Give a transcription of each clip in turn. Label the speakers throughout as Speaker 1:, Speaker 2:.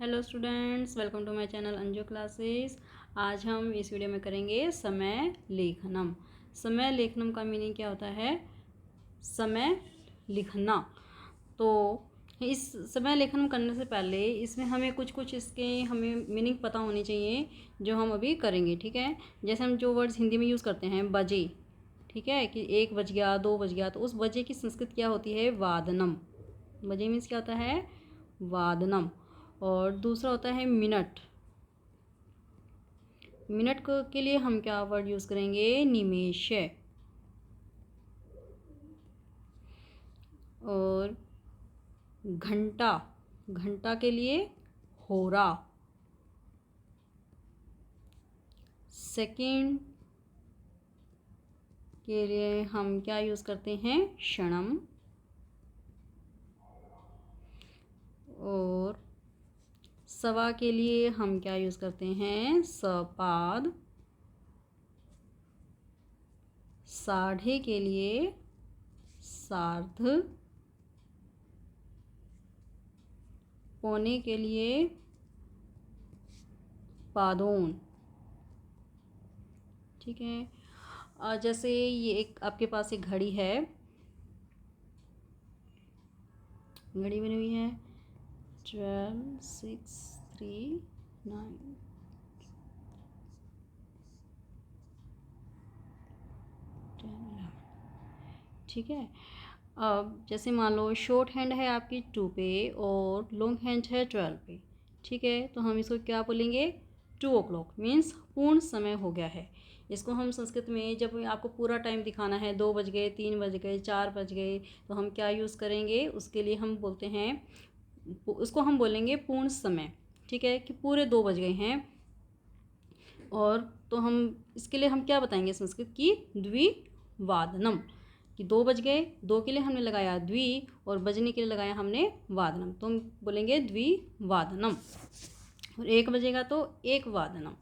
Speaker 1: Hello students, welcome to my channel Anju classes. आज हम इस वीडियो में करेंगे समय लेखनम। समय लेखनम का मीनिंग क्या होता है? समय लिखना। तो इस समय लेखनम करने से पहले इसमें हमें कुछ इसके हमें मीनिंग पता होनी चाहिए, जो हम अभी करेंगे। ठीक है, जैसे हम जो वर्ड्स हिंदी में यूज़ करते हैं, बजे, ठीक है, कि 1 बज गया, 2 बज गया, तो उस बजे की संस्कृत क्या होती है? वादनम। बजे मीन्स क्या होता है? वादनम। और दूसरा होता है मिनट। मिनट को के लिए हम क्या वर्ड यूज़ करेंगे? निमेष। और घंटा, घंटा के लिए होरा। सेकंड के लिए हम क्या यूज़ करते हैं? क्षणम। और सवा के लिए हम क्या यूज़ करते हैं? सपाद। साढ़े के लिए सार्ध। पौने के लिए पादोन। ठीक है, जैसे ये एक आपके पास एक घड़ी है, घड़ी बनी हुई है 12, 6, 3, 9, 10, 11। ठीक है, अब जैसे मान लो शॉर्ट हैंड है आपकी 2 पे और लॉन्ग हैंड है 12 पे। ठीक है, तो हम इसको क्या बोलेंगे? 2 o'clock मीन्स पूर्ण समय हो गया है। इसको हम संस्कृत में जब आपको पूरा टाइम दिखाना है, 2 बज गए, 3 बज गए, 4 बज गए, तो हम क्या यूज़ करेंगे? उसके लिए हम बोलते हैं, उसको हम बोलेंगे पूर्ण समय। ठीक है, कि पूरे 2 बज गए हैं। और तो हम इसके लिए हम क्या बताएंगे संस्कृत की? द्विवादनम। कि 2 बज गए, 2 के लिए हमने लगाया द्वि और बजने के लिए लगाया हमने वादनम, तो हम बोलेंगे द्विवादनम। और 1 बजेगा तो एक वादनम।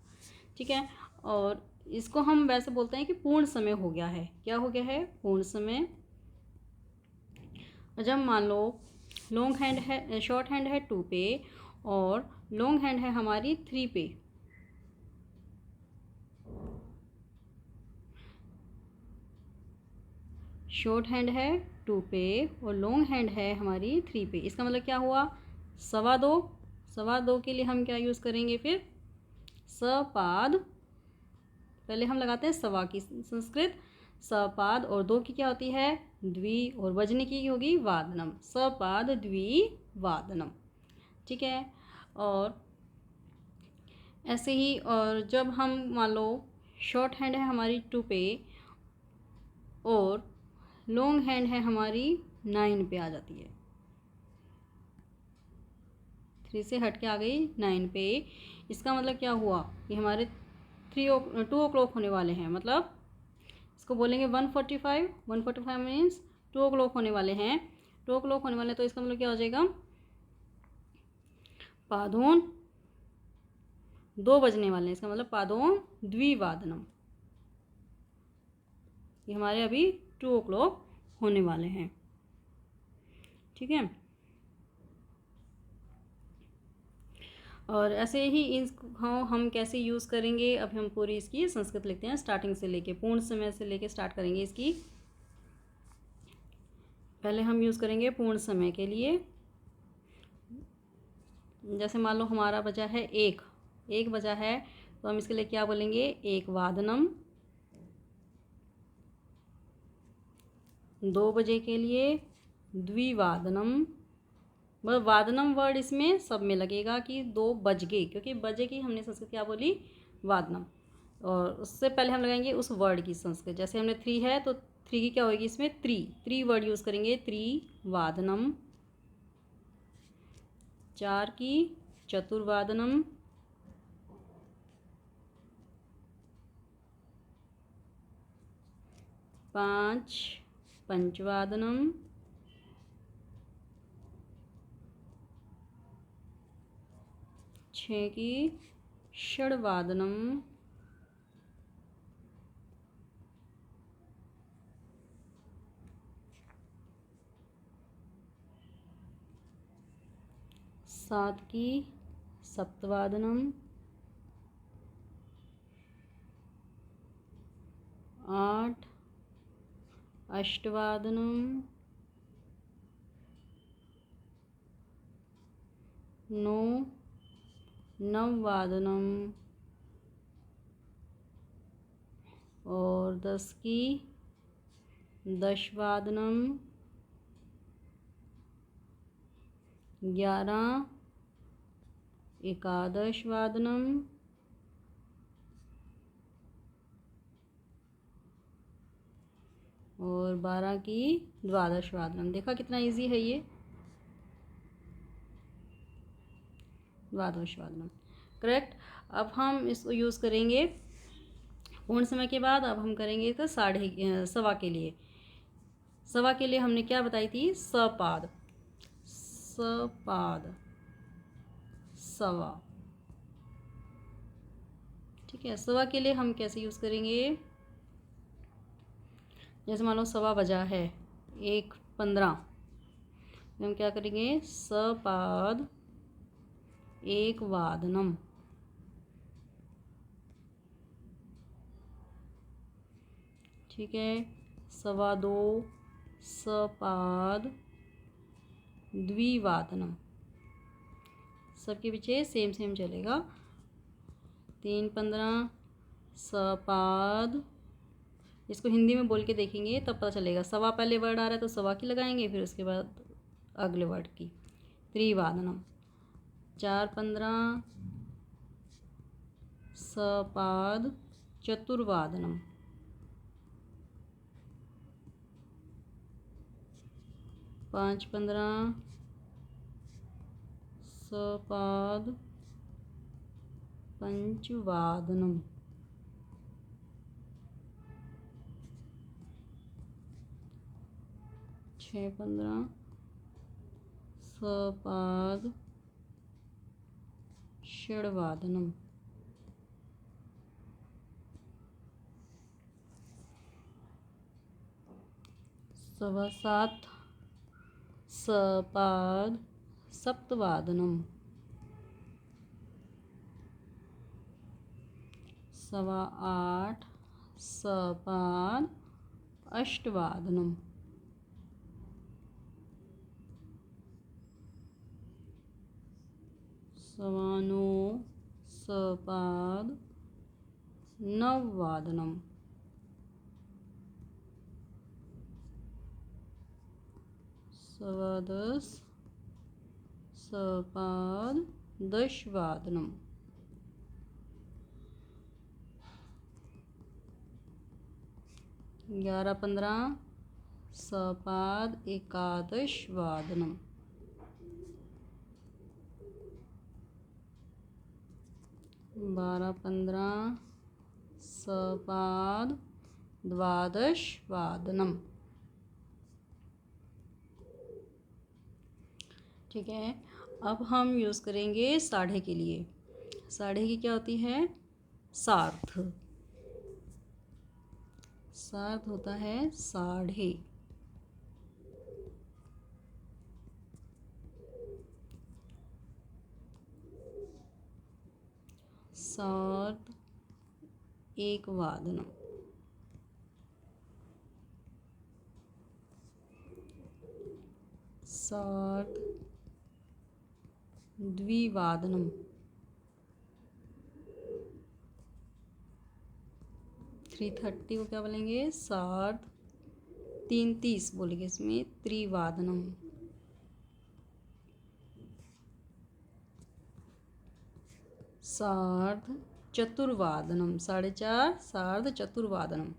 Speaker 1: ठीक है, और इसको हम वैसे बोलते हैं कि पूर्ण समय हो गया है। क्या हो गया है? पूर्ण समय। जब मान लो लॉन्ग हैंड है, शॉर्ट हैंड है 2 पे और लॉन्ग हैंड है हमारी 3 पे। शॉर्ट हैंड है 2 पे और लॉन्ग हैंड है हमारी 3 पे। इसका मतलब क्या हुआ? 2.25। 2.25 के लिए हम क्या यूज़ करेंगे फिर? सपाद। पहले हम लगाते हैं सवा की संस्कृत, सपाद, और 2 की क्या होती है? द्वि, और बजने की होगी वादनम। सपाद द्विवादनम। ठीक है, और ऐसे ही, और जब हम मान लो शॉर्ट हैंड है हमारी 2 पे और लॉन्ग हैंड है हमारी 9 पे आ जाती है, 3 से हट के आ गई 9 पे। इसका मतलब क्या हुआ? कि हमारे 2 o'clock होने वाले हैं, मतलब इसको बोलेंगे 1:45। 1:45 मीन्स 2 o'clock होने वाले हैं। 2 o'clock होने वाले, तो इसका मतलब क्या हो जाएगा? पादोन 2 बजने वाले हैं, इसका मतलब पादोन द्विवादनम। ये हमारे अभी 2 o'clock होने वाले हैं। ठीक है, और ऐसे ही इसको हम कैसे यूज़ करेंगे? अब हम पूरी इसकी संस्कृत लिखते हैं, स्टार्टिंग से लेके पूर्ण समय से लेके स्टार्ट करेंगे इसकी। पहले हम यूज़ करेंगे पूर्ण समय के लिए। जैसे मान लो हमारा बजा है 1 बजा है, तो हम इसके लिए क्या बोलेंगे? एक वादनम। 2 बजे के लिए द्विवादनम। वादनम वर्ड इसमें सब में लगेगा कि 2 बज गए, क्योंकि बजे की हमने संस्कृत क्या बोली? वादनम। और उससे पहले हम लगाएंगे उस वर्ड की संस्कृत। जैसे हमने 3 है तो 3 की क्या होगी? इसमें त्रि वर्ड यूज़ करेंगे, त्रिवादनम। 4 की चतुर्वादनम। 5 पंचवादनम। 6 की षड्वादनम। 7 की सप्तवादनम, 8 अष्टवादनम, 9 नववादनम और 10 की दशवादनम, 11 एकादशवादनम और 12 की द्वादशवादनम। देखा कितना इजी है ये, द्वादशवादनम करेक्ट। अब हम इसको यूज़ करेंगे पूर्ण समय के बाद। अब हम करेंगे इसका सवा के लिए। सवा के लिए हमने क्या बताई थी, सपाद, सपाद सवा। ठीक है, सवा के लिए हम कैसे यूज़ करेंगे, जैसे मान लो सवा बजा है 1:15, हम क्या करेंगे, सपाद 1 वादनम। ठीक है, 2:15 सपाद द्विवादनम। सबके पीछे सेम सेम चलेगा। 3:15 सपाद, इसको हिंदी में बोल के देखेंगे तब पता चलेगा। सवा पहले वर्ड आ रहा है तो सवा की लगाएंगे, फिर उसके बाद अगले वर्ड की, त्रिवादनम। 4:15 सपाद चतुर्वादनम। 5:15 सपाद पंचवादनम। 6:15 सपाद षड्वादनम। 7:15 सपाद सप्तवादनम। 8:15 सपाद अष्टवादनम। 9:15 सपाद नववादनम। 10:15 सपाद दशवादनम। 11:15 सपाद एकादशवादनम। 12:15 सपाद द्वादशवादनम। ठीक है, अब हम यूज़ करेंगे साढ़े के लिए। साढ़े की क्या होती है, सार्ध। सार्ध होता है साढ़े। सार्ध 1 वादनम। सार्ध द्विवादनम। 3:30 को क्या बोलेंगे, सार्ध 3:30 बोलेंगे, इसमें त्रिवादनम। सार्ध चतुर्वादनम, 4:30 सार्ध चतुर्वादनम।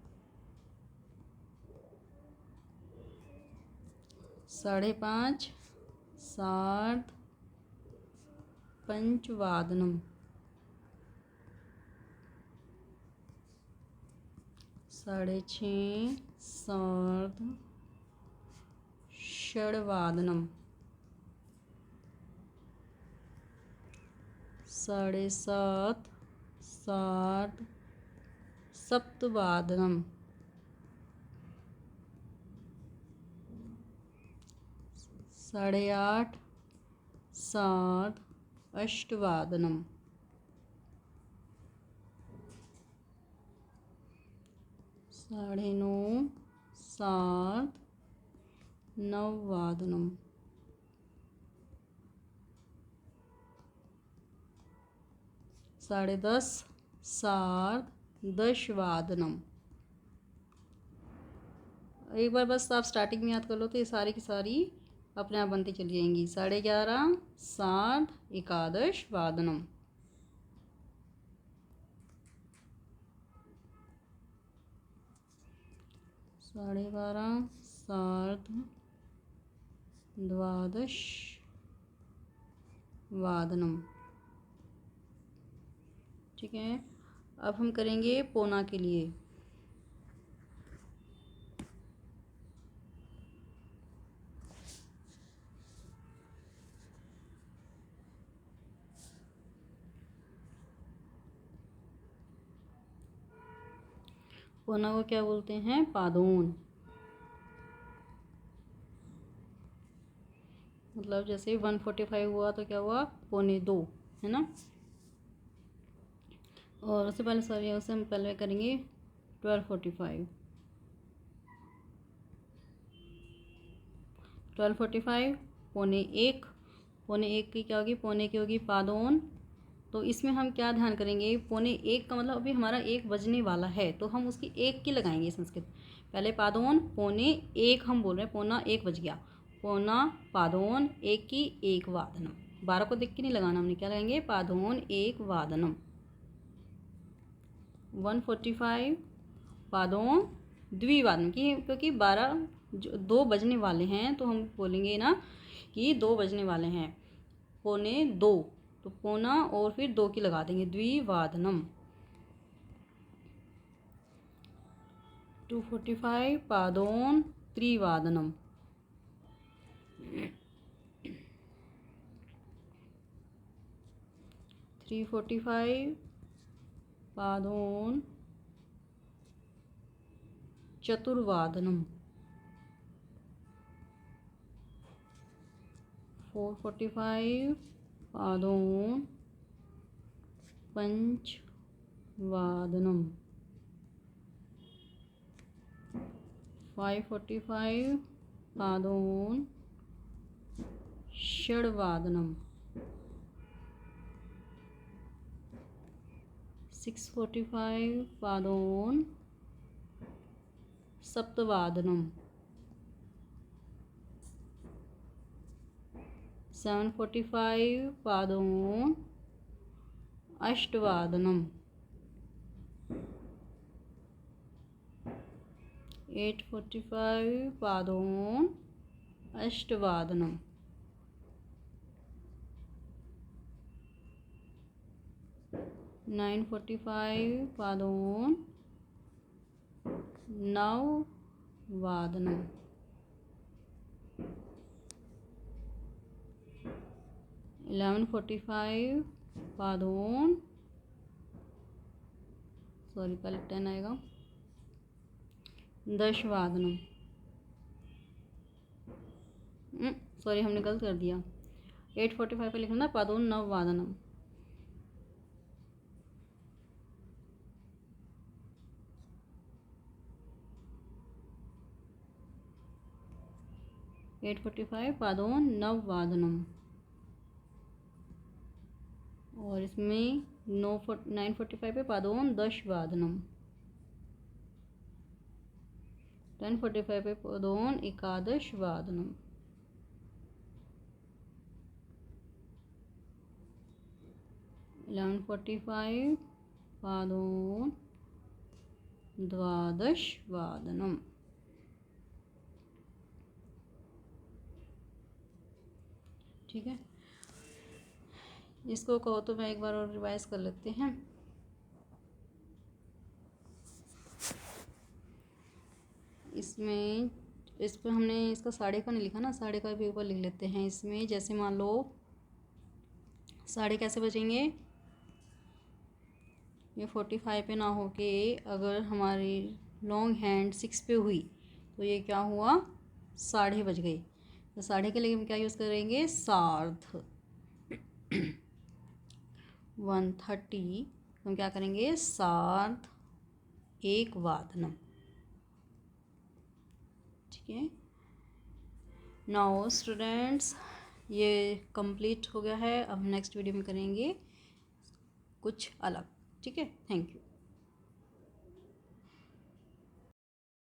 Speaker 1: 5:30 सार्ध पंचवादनम। 6:30 सार्ध षड्वादनम। 7:30 सार्ध सप्तवादनम। 8:30 सार्ध अष्टवादनम। साढ़े नौ सार्ध नववादनम। साढ़े दस सार्ध दशवादनम। एक बार बस आप स्टार्टिंग में याद कर लो तो ये सारी की सारी अपने आप बनती चली जाएंगी। 11:30 सार्ध एकादश वादनम। 12:30 सार्ध द्वादश वादनम। ठीक है, अब हम करेंगे पौना के लिए। पौना को क्या बोलते हैं? पादोन। मतलब जैसे 1:45 हुआ तो क्या हुआ? 1:45, है ना। और उससे पहले सॉरी उससे हम पहले करेंगे 12:45। 12:45 1:45। 1:45 की क्या होगी? 1:45 की होगी पादोन। तो इसमें हम क्या ध्यान करेंगे? 1:45 का मतलब अभी हमारा 1 बजने वाला है तो हम उसकी 1 की लगाएंगे संस्कृत। पहले पादोन 1:45 हम बोल रहे हैं, 1:45 बज गया। पौना पादोन 1 की 1 वादनम। 12 को देख के नहीं लगाना, हमने क्या लगाएंगे? पादोन 1 वादनम। 1:45 पादोन द्विवादनम की, क्योंकि 2 बजने वाले हैं तो हम बोलेंगे ना कि 2 बजने वाले हैं। 1:45 तो पौना और फिर 2 की लगा देंगे, द्विवादनम। 2:45 पादोन त्रिवादनम। 3:45 पादोन चतुर्वादनम। 4:45 पादोन पंचवादनम। 5:45 पादोन षड्वादनम। 6:45 पादोन सप्तवादनम। 7:45 पादोन अष्टवादनम। 8:45 पादोन अष्टवादनम। 9:45 पादोन नववादनम। 11:45 पादोन सॉरी पहले 10 आएगा, दशवादनम। सॉरी हमने गलत कर दिया। 8:45 पे लिखना पादोन नववादनम। 8:45 पादोन नववादनम। और इसमें 9:45 पे पादोन दशवादनम। 10:45 पे पादोन एकादशवादनम। 11:45 पादोन द्वादशवादनम। ठीक है, इसको कहो तो मैं एक बार और रिवाइज कर लेते हैं। इसमें इस पर हमने इसका साढ़े का नहीं लिखा ना, साढ़े का भी ऊपर लिख लेते हैं। इसमें जैसे मान लो साढ़े कैसे बचेंगे? ये 45 पे ना हो के अगर हमारी लॉन्ग हैंड 6 पे हुई तो ये क्या हुआ? साढ़े बज गए। तो साढ़े के लिए हम क्या यूज़ करेंगे? सार्ध। 1:30 हम क्या करेंगे, सार्ध एक वादनम। ठीक है, नाउ स्टूडेंट्स ये कंप्लीट हो गया है। अब नेक्स्ट वीडियो में करेंगे कुछ अलग। ठीक है, थैंक यू।